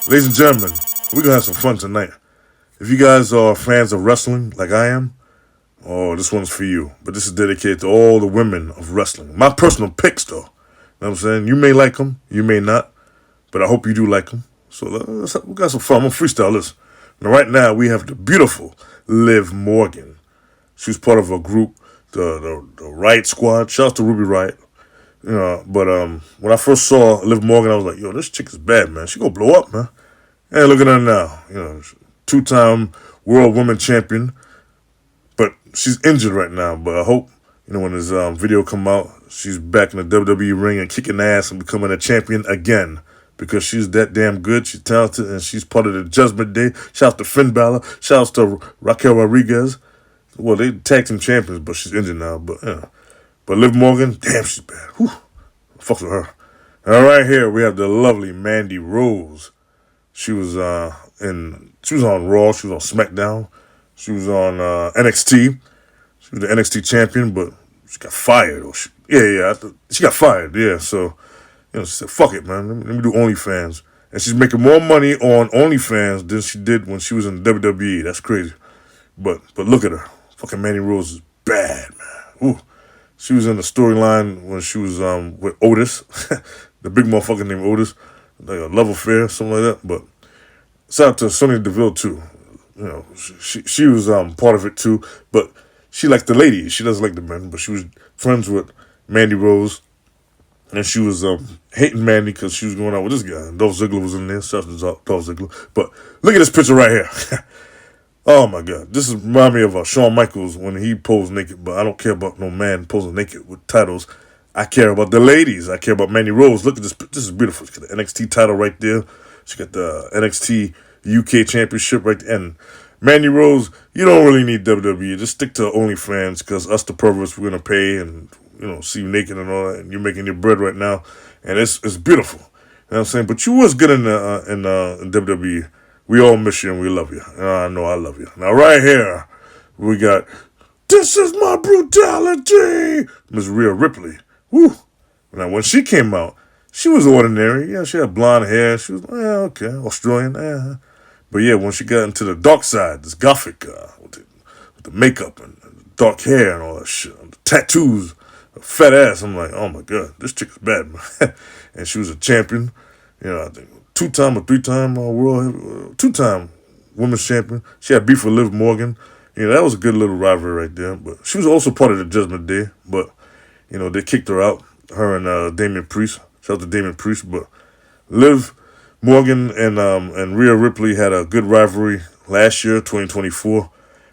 Ladies and gentlemen, we're gonna have some fun tonight. If you guys are fans of wrestling like I am, oh, this one's for you. But this is dedicated to all the women of wrestling. My personal picks, though. You know what I'm saying? You may like them, you may not, but I hope you do like them. So we got some fun. I'm gonna freestyle this. Now, right now, we have the beautiful Liv Morgan. She was part of a group, the Riot Squad. Shout out to Ruby Riot. But when I first saw Liv Morgan, I was like, yo, this chick is bad, man. She gonna blow up, man. Hey, look at her now. Two-time world woman champion, but she's injured right now. But I hope when this video come out, she's back in the WWE ring and kicking ass and becoming a champion again because she's that damn good. She's talented and she's part of the Judgment Day. Shout out to Finn Balor. Shout out to Raquel Rodriguez. Well, they tag team champions, but she's injured now. But Liv Morgan, damn, she's bad. Whew, fuck with her. And right here we have the lovely Mandy Rose. She was she was on Raw, she was on SmackDown, she was on NXT. She was the NXT champion, but she got fired. She got fired. Yeah, so she said, "Fuck it, man. Let me do OnlyFans." And she's making more money on OnlyFans than she did when she was in WWE. That's crazy. But look at her. Fucking Mandy Rose is bad, man. Ooh. She was in the storyline when she was with Otis, the big motherfucker named Otis, like a love affair, something like that. But shout out to Sonya Deville too. She was part of it too. But she liked the ladies. She doesn't like the men. But she was friends with Mandy Rose, and she was hating Mandy because she was going out with this guy. Dolph Ziggler was in there. Shout out to Dolph Ziggler. But look at this picture right here. Oh my God, this reminds me of Shawn Michaels when he posed naked, but I don't care about no man posing naked with titles. I care about the ladies. I care about Mandy Rose. Look at this. This is beautiful. She got the NXT title right there. She got the NXT UK Championship right there. And Mandy Rose, you don't really need WWE. Just stick to OnlyFans because us the perverts, we're going to pay and, see you naked and all that. And you're making your bread right now. And it's beautiful. You know what I'm saying? But you was good in WWE. We all miss you and we love you. I know I love you. Now, right here, we got, "This is my brutality," Miss Rhea Ripley. Woo. Now, when she came out, she was ordinary. Yeah, she had blonde hair. She was, okay, Australian. But yeah, when she got into the dark side, this gothic, with the makeup and the dark hair and all that shit, and the tattoos, a fat ass, I'm like, oh my God, this chick is bad, man. And she was a champion. I think two-time or three-time world, two-time women's champion. She had beef with Liv Morgan. That was a good little rivalry right there. But she was also part of the Judgment Day. But, they kicked her out, her and Damian Priest. Shout out to Damian Priest. But Liv Morgan and Rhea Ripley had a good rivalry last year, 2024.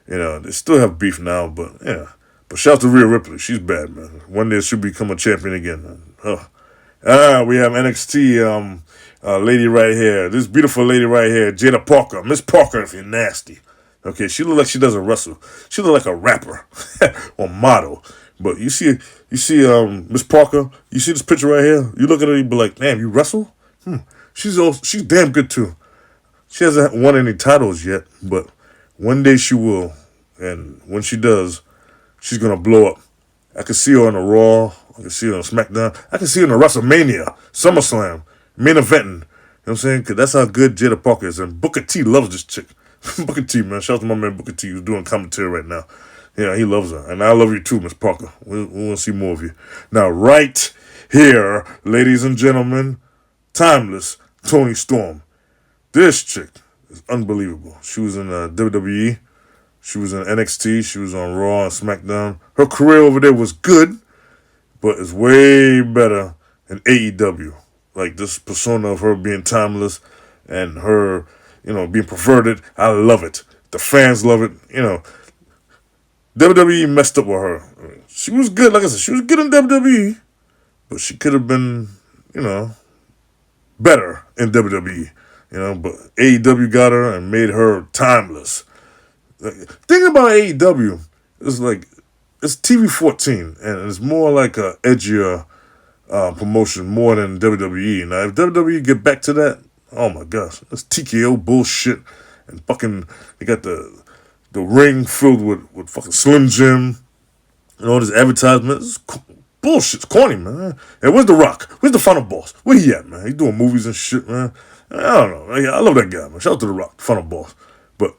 They still have beef now, but yeah. But shout out to Rhea Ripley. She's bad, man. One day she'll become a champion again. We have NXT lady right here. This beautiful lady right here, Jada Parker. Miss Parker, if you're nasty. Okay, she look like she doesn't wrestle. She look like a rapper or model. But you see Miss Parker. You see this picture right here. You look at her, you be like, damn, you wrestle? She's damn good too. She hasn't won any titles yet, but one day she will. And when she does, she's gonna blow up. I can see her on the Raw. I can see her on SmackDown. I can see her in the WrestleMania, SummerSlam, main eventing. You know what I'm saying? Because that's how good Jada Parker is. And Booker T loves this chick. Booker T, man. Shout out to my man Booker T, who's doing commentary right now. Yeah, he loves her. And I love you too, Miss Parker. We want to see more of you. Now, right here, ladies and gentlemen, timeless Toni Storm. This chick is unbelievable. She was in WWE. She was in NXT. She was on Raw and SmackDown. Her career over there was good, but it's way better in AEW. Like this persona of her being timeless and her, being perverted. I love it. The fans love it. WWE messed up with her. She was good. Like I said, she was good in WWE, but she could have been, better in WWE. But AEW got her and made her timeless. Thing about AEW is like it's TV 14 and it's more like a edgier promotion more than WWE. Now if WWE get back to that, oh my gosh, that's TKO bullshit and fucking they got the ring filled with fucking Slim Jim and all this advertisement. It's bullshit's corny, man. Hey, where's The Rock? Where's the final boss? Where he at, man? He doing movies and shit, man. I don't know. I love that guy, man. Shout out to The Rock, the final boss. But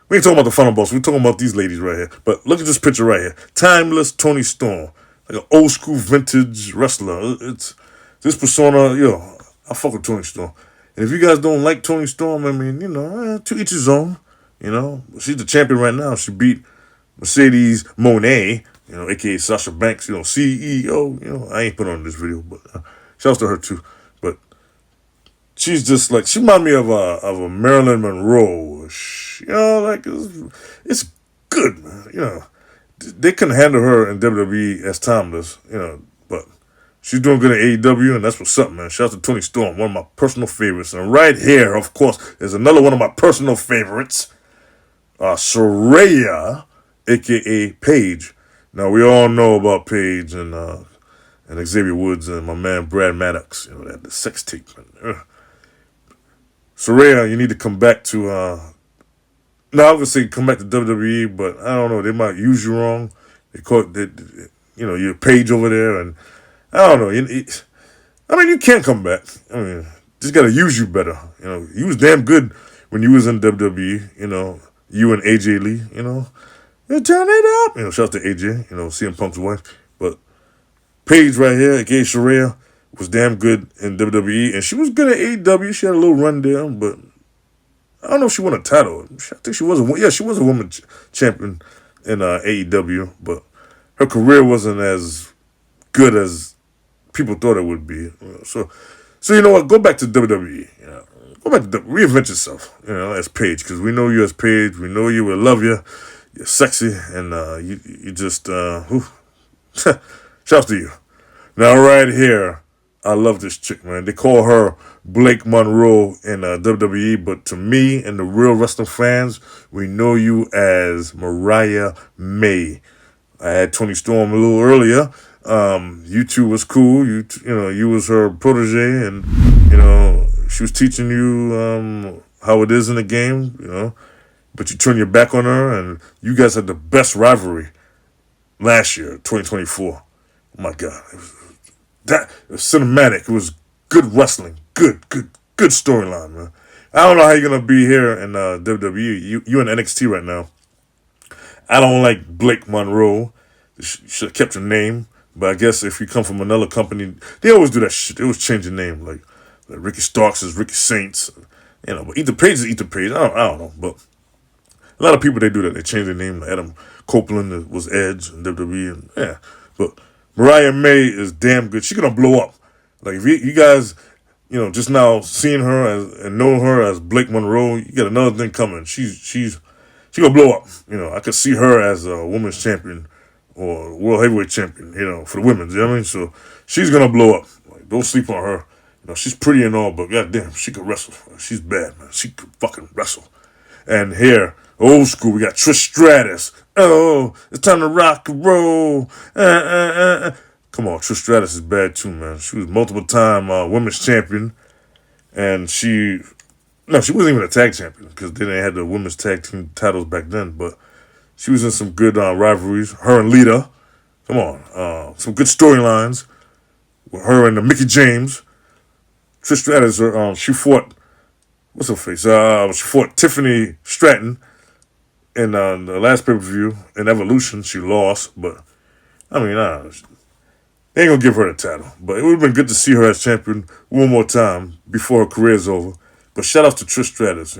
we ain't talking about the final boss. We're talking about these ladies right here. But look at this picture right here. Timeless Toni Storm. Like an old school vintage wrestler. It's this persona, I fuck with Toni Storm. And if you guys don't like Toni Storm, I mean, to each his own. She's the champion right now. She beat Mercedes Moné, aka Sasha Banks, CEO. I ain't put on this video, but shouts to her too. But she's just like, she reminds me of a Marilyn Monroe. It's good, man. They couldn't handle her in WWE as timeless, but she's doing good at AEW, and that's what's up, man. Shout out to Toni Storm, one of my personal favorites. And right here, of course, is another one of my personal favorites, Saraya, a.k.a. Paige. Now, we all know about Paige and Xavier Woods and my man Brad Maddox, the sex tape. Saraya, you need to come back to, I was going to say come back to WWE, but I don't know, they might use you wrong. They call it, your Paige over there, and I don't know. You can't come back. Just got to use you better. You was damn good when you was in WWE, you and AJ Lee, turn it up. Shout out to AJ, CM Punk's wife. But Paige right here, aka Saraya, was damn good in WWE, and she was good at AEW. She had a little run there, but I don't know if she won a title. I think she was she was a woman champion in AEW, but her career wasn't as good as people thought it would be. So you know what? Go back to WWE. Go back to reinvent yourself. As Paige, because we know you as Paige. We know you. We love you. You're sexy, and you just shouts to you. Now right here, I love this chick, man. They call her Blake Monroe in WWE, but to me and the real wrestling fans, we know you as Mariah May. I had Toni Storm a little earlier. You two was cool. You was her protege, and she was teaching you how it is in the game. But you turn your back on her, and you guys had the best rivalry last year, 2024. Oh my God, it was cinematic. It was good wrestling, good storyline, man. I don't know how you're gonna be here in WWE. You in NXT right now. I don't like Blake Monroe. You should have kept your name. But I guess if you come from another company, they always do that shit. They always change your name. Like Ricky Starks is Ricky Saints. But Ether Page is Ether Page. I don't know. But a lot of people, they do that. They change their name. Like Adam Copeland was Edge in WWE. And, yeah. But Mariah May is damn good. She's going to blow up. Like, if you guys, just now seeing her and knowing her as Blake Monroe, you got another thing coming. She's going to blow up. I could see her as a women's champion or world heavyweight champion, for the women. You know what I mean? So she's going to blow up. Like, don't sleep on her. She's pretty and all, but goddamn, she could wrestle. She's bad, man. She could fucking wrestle. And here, old school, we got Trish Stratus. Oh, it's time to rock and roll. Come on, Trish Stratus is bad too, man. She was multiple-time women's champion. And she wasn't even a tag champion because they didn't have the women's tag team titles back then. But she was in some good rivalries. Her and Lita. Come on. Some good storylines with her and Mickey James. Trish Stratus, she fought, what's her face? She fought Tiffany Stratton in the last pay-per-view. In Evolution, she lost. But, they ain't going to give her the title. But it would have been good to see her as champion one more time before her career's over. But shout out to Trish Stratus,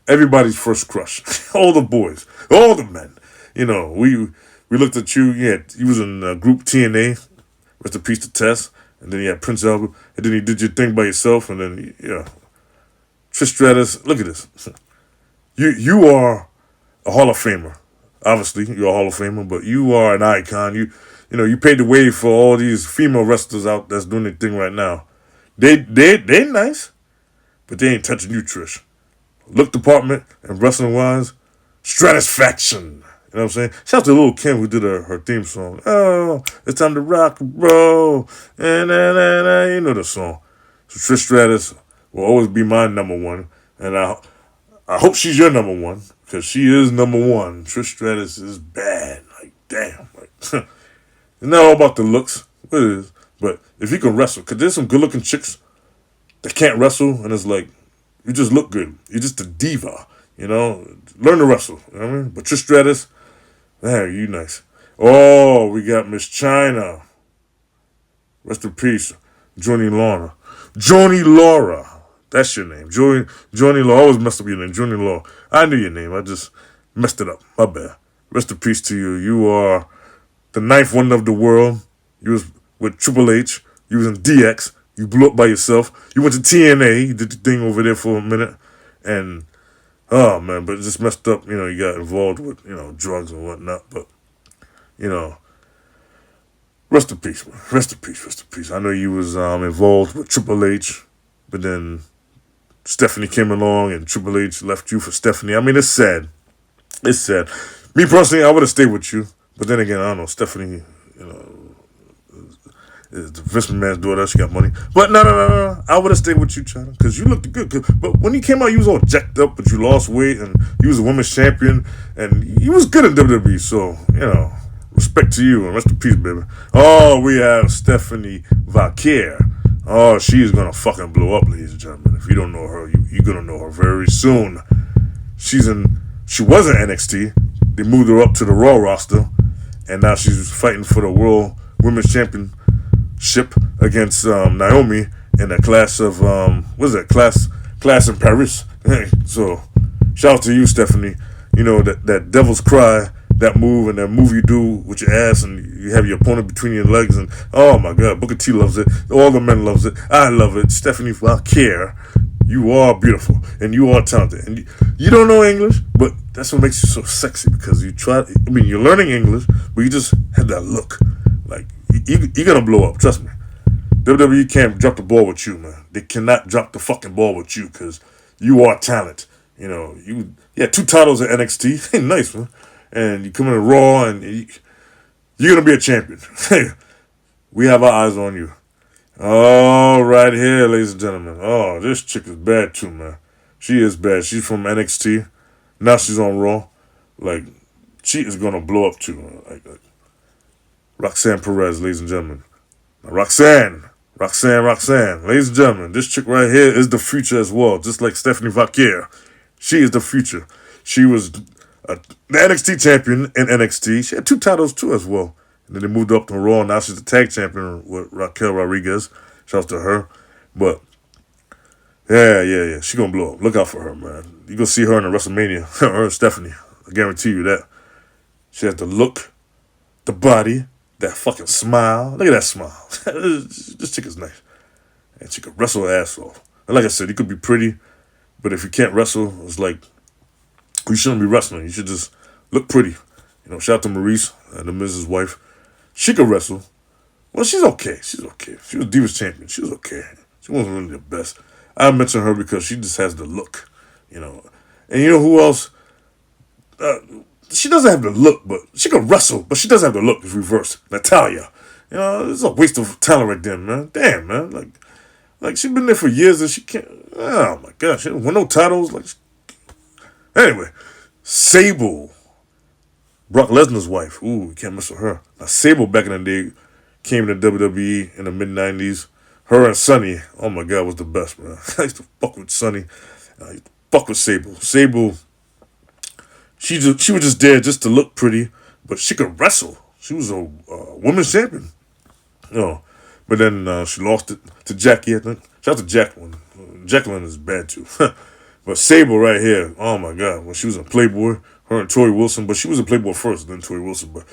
Everybody's first crush. All the boys. All the men. We looked at you. Yeah, you was in Group TNA. Rest in peace to Tess. And then you had Prince Albert. And then you did your thing by yourself. And then, Trish Stratus. Look at this. You are a Hall of Famer. Obviously, you're a Hall of Famer. But you are an icon. You paid the way for all these female wrestlers out that's doing their thing right now. They nice. But they ain't touching you, Trish. Look department and wrestling-wise, Stratusfaction. You know what I'm saying? Shout out to Lil' Kim who did her theme song. Oh, it's time to rock and roll. And you know the song. So Trish Stratus will always be my number one. And I hope she's your number one. Because she is number one. Trish Stratus is bad. Like, damn. Like, it's not all about the looks. What it is. But if you can wrestle, because there's some good looking chicks that can't wrestle, and it's like, you just look good. You're just a diva, you know? Learn to wrestle, you know what I mean? But Trish Stratus, man, you nice. Oh, we got Miss China. Rest in peace, Johnny Laura. Johnny Laura. That's your name. Johnny Laura. I always messed up your name. Johnny Laura. I knew your name. I just messed it up. My bad. Rest in peace to you. You are the ninth wonder of the world. You was with Triple H. You was in DX. You blew up by yourself. You went to TNA. You did the thing over there for a minute. And, oh, man, but it just messed up. You know, you got involved with, drugs and whatnot. But, rest in peace, man. Rest in peace, rest in peace. I know you was involved with Triple H, but then Stephanie came along and Triple H left you for Stephanie. I mean, it's sad. It's sad. Me personally, I would have stayed with you. But then again, I don't know. Stephanie, is the Vince McMahon's daughter. She got money. But no. I would have stayed with you, China, because you looked good. But when you came out, you was all jacked up, but you lost weight, and you was a women's champion, and you was good in WWE. So, respect to you, and rest in peace, baby. Oh, we have Stephanie Vaquer. Oh, she's gonna fucking blow up, ladies and gentlemen. If you don't know her, you're gonna know her very soon. She was in NXT. They moved her up to the Raw roster, and now she's fighting for the World Women's Championship against Naomi in a class of what is that class in Paris. So shout out to you, Stephanie. You know that Devil's Cry, that move and that move you do with your ass, and you have your opponent between your legs, and oh my God, Booker T loves it. All the men loves it. I love it. Stephanie Valkyrie, you are beautiful and you are talented, and you don't know English, but that's what makes you so sexy, because you're learning English, but you just have that look. Like you're gonna blow up. Trust me. WWE can't drop the ball with you, man. They cannot drop the fucking ball with you, because you are talent. You had 2 titles at NXT. Nice, man. And you come in Raw, and you're going to be a champion. We have our eyes on you. Oh, right here, ladies and gentlemen. Oh, this chick is bad too, man. She is bad. She's from NXT. Now she's on Raw. Like, she is going to blow up too. Like Roxanne Perez, ladies and gentlemen. Now, Roxanne. Ladies and gentlemen, this chick right here is the future as well. Just like Stephanie Vaquer. She is the future. She was the NXT champion in NXT. She had 2 titles too as well. And then they moved up to Raw. Now she's the tag champion with Raquel Rodriguez. Shout out to her. But yeah. She gonna blow up. Look out for her, man. You gonna see her in the WrestleMania. Her and Stephanie. I guarantee you that. She has the look, the body, that fucking smile. Look at that smile. This chick is nice. And she could wrestle her ass off. And like I said, you could be pretty, but if you can't wrestle, it's like, you shouldn't be wrestling. You should just look pretty. Shout out to Maurice, the Mrs. Wife. She could wrestle. Well, she's okay. She was Divas champion. She was okay. She wasn't really the best. I mention her because she just has the look, And you know who else? She doesn't have the look, but she can wrestle, but she doesn't have the look. It's reversed. Natalya. It's a waste of talent right there, man. Damn, man. Like she's been there for years and she can't. Oh my gosh, she won no titles. Anyway, Sable, Brock Lesnar's wife. Ooh, you can't mess with her. Now Sable back in the day came to WWE in the mid-90s. Her and Sonny, oh my God, was the best, man. I used to fuck with Sonny. I used to fuck with Sable. Sable, she was just there just to look pretty, but she could wrestle. She was a women's champion. But then she lost it to Jackie, I think. Shout out to Jacqueline. Jacqueline is bad too. But Sable right here, oh my God, when she was in Playboy, her and Tori Wilson, but she was in Playboy first, then Tori Wilson, but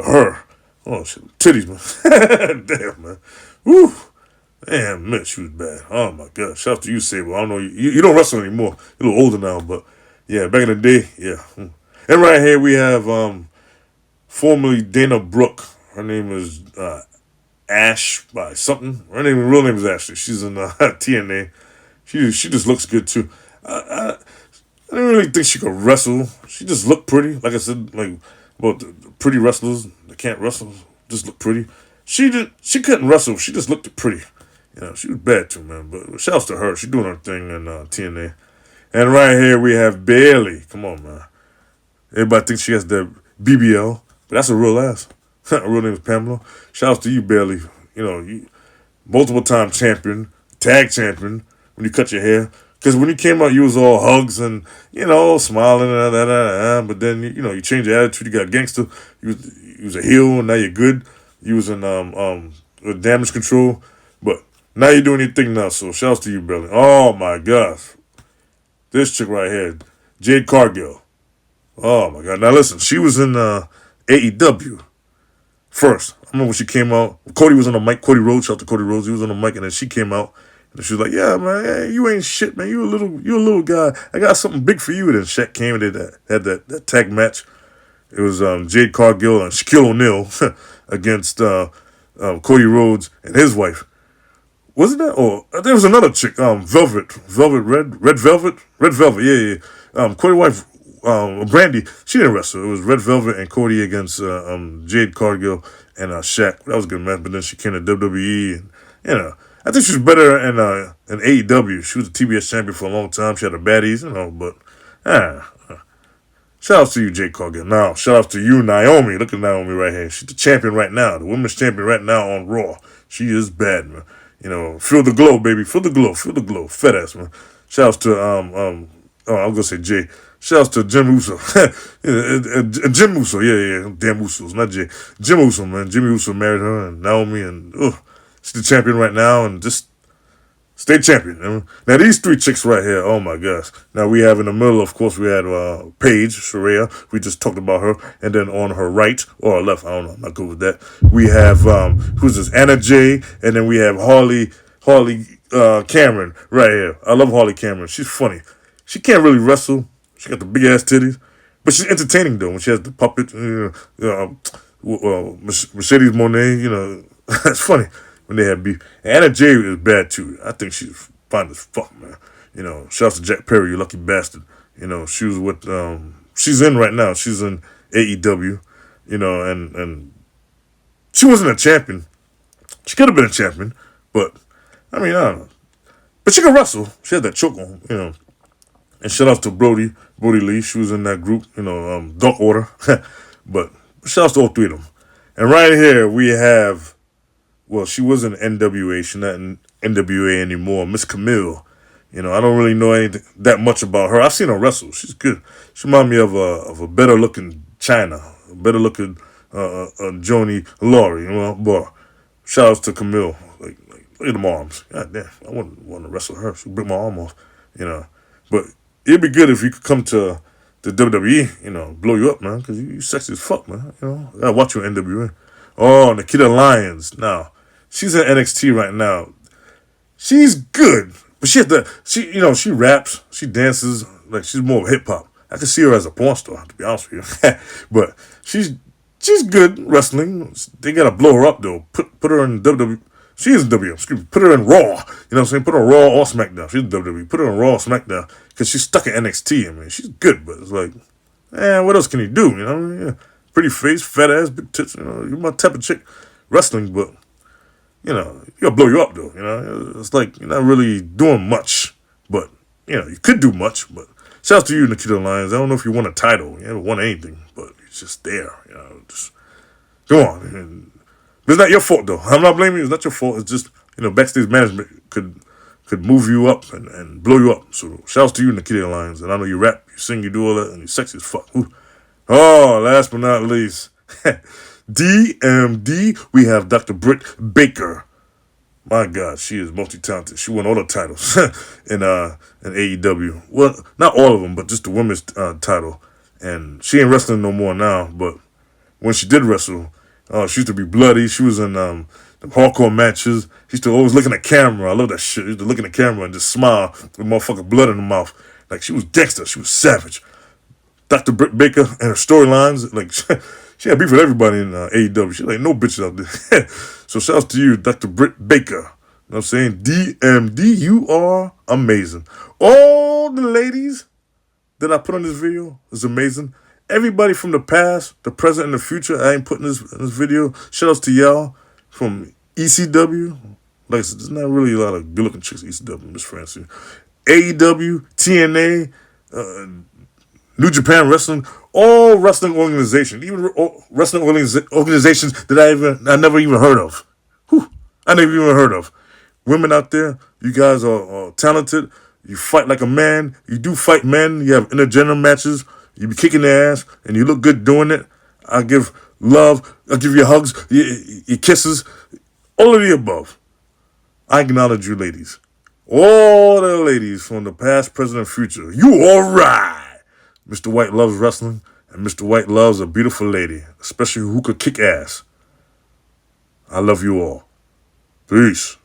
her, oh shit, titties, man. Damn, man. Woo. Damn, man, she was bad. Oh my God. Shout out to you, Sable. I don't know, you don't wrestle anymore. You're a little older now, but yeah, back in the day, yeah. And right here we have formerly Dana Brooke. Her name is Ash by something. Her real name is Ashley. She's in TNA. She just looks good too. I didn't really think she could wrestle. She just looked pretty. Like I said, about the pretty wrestlers that can't wrestle just look pretty. She couldn't wrestle. She just looked pretty. She was bad too, man. But shouts to her. She's doing her thing in TNA. And right here we have Bayley. Come on, man. Everybody thinks she has the BBL, but that's a real ass. Her real name is Pamela. Shouts to you, Bayley. multiple time champion, tag champion. When you cut your hair, because when you came out, you was all hugs and smiling but then you changed your attitude. You got gangster. You was a heel, and now you're good. You was in with damage control, but now you're doing your thing now. So shouts to you, brother. Oh my gosh, this chick right here, Jade Cargill. Oh my god. Now listen, she was in AEW first. I remember when she came out. Cody was on the mic. Cody Rhodes, shout out to Cody Rhodes. He was on the mic, and then she came out. And she was like, "Yeah, man, hey, you ain't shit, man. You a little guy. I got something big for you." And then Shaq came and had that tag match. It was Jade Cargill and Shaquille O'Neal against Cody Rhodes and his wife. Wasn't that? Or there was another chick, Velvet, Red Velvet. Yeah. Cody wife, Brandy. She didn't wrestle. It was Red Velvet and Cody against Jade Cargill and Shaq. That was a good match. But then she came to WWE, and I think she was better in AEW. She was a TBS champion for a long time. She had her baddies, but shout out to you, Jade Cargill. Now, shout out to you, Naomi. Look at Naomi right here. She's the champion right now, the women's champion right now on Raw. She is bad, man. Feel the glow, baby. Feel the glow. Fat ass, man. Shout out to I'm gonna say Jay. Shout out to Jim Uso. Jim Uso, yeah. Damn Usos, not Jay. Jim Uso, man. Jimmy Uso married her and Naomi, and she's the champion right now, and just stay champion. Now these three chicks right here, oh my gosh. Now we have in the middle, of course, we had Paige, Saraya. We just talked about her. And then on her right, or her left, I don't know, I'm not good with that. We have, who's this? Anna Jay. And then we have Harley Cameron right here. I love Harley Cameron. She's funny. She can't really wrestle. She got the big ass titties. But she's entertaining though when she has the puppet. Mercedes Monet, that's funny. When they had beef. Anna Jay is bad too. I think she's fine as fuck, man. Shouts to Jack Perry, you lucky bastard. She was with she's in right now. She's in AEW, and she wasn't a champion. She could have been a champion, but I don't know. But she can wrestle. She had that choke on, And shout out to Brody Lee. She was in that group, Dark Order. But shout out to all three of them. And right here we have, well, she was in NWA. She's not in NWA anymore. Miss Camille. I don't really know anything that much about her. I've seen her wrestle. She's good. She reminds me of a better looking China, a better looking Joni Laurie. But shout outs to Camille. Like look at them arms. God damn, I want to wrestle her. She'll break my arm off. But it'd be good if you could come to the WWE. Blow you up, man, because you sexy as fuck, man. I gotta watch you in NWA. Oh, Nikita Lyons. Now, she's in NXT right now. She's good, but she raps, she dances, like she's more of hip hop. I can see her as a porn star, to be honest with you. But she's good wrestling. They gotta blow her up though. Put her in WWE. She is in WWE. Excuse me. Put her in Raw. You know what I'm saying? Put her in Raw or SmackDown. She's in WWE. Put her in Raw or SmackDown because she's stuck in NXT. I mean, she's good, but it's like, what else can you do? Yeah. Pretty face, fat ass, big tits. You're my type of chick wrestling, but you gotta blow you up though. It's like you're not really doing much, but you could do much. But shout out to you, Nikita Lyons. I don't know if you won a title, you haven't won anything, but it's just there. Just go on. And it's not your fault though. I'm not blaming you. It's not your fault. It's just backstage management could move you up and blow you up. So shout out to you, Nikita Lyons. And I know you rap, you sing, you do all that, and you're sexy as fuck. Ooh. Oh, last but not least, DMD, we have Dr. Britt Baker. My God, she is multi-talented. She won all the titles in AEW. Well, not all of them, but just the women's title. And she ain't wrestling no more now, but when she did wrestle, she used to be bloody. She was in the hardcore matches. She used to always look in the camera. I love that shit. She used to look in the camera and just smile with motherfucking blood in her mouth. Like, she was gangster. She was savage. Dr. Britt Baker and her storylines, like, she had beef with everybody in AEW. She's like, no bitches out there. So shouts to you, Dr. Britt Baker. You know what I'm saying? DMD, you are amazing. All the ladies that I put on this video is amazing. Everybody from the past, the present, and the future, I ain't putting this in this video. Shout outs to y'all from ECW. Like I said, there's not really a lot of good-looking chicks at ECW, Miss Francie. AEW, TNA, New Japan Wrestling, all wrestling organizations, even wrestling organizations that I never even heard of. Whew. I never even heard of. Women out there, you guys are talented. You fight like a man. You do fight men. You have intergender matches. You be kicking their ass, and you look good doing it. I give love. I give you hugs, your kisses, all of the above. I acknowledge you ladies. All the ladies from the past, present, and future. You all right. Mr. White loves wrestling, and Mr. White loves a beautiful lady, especially who could kick ass. I love you all. Peace.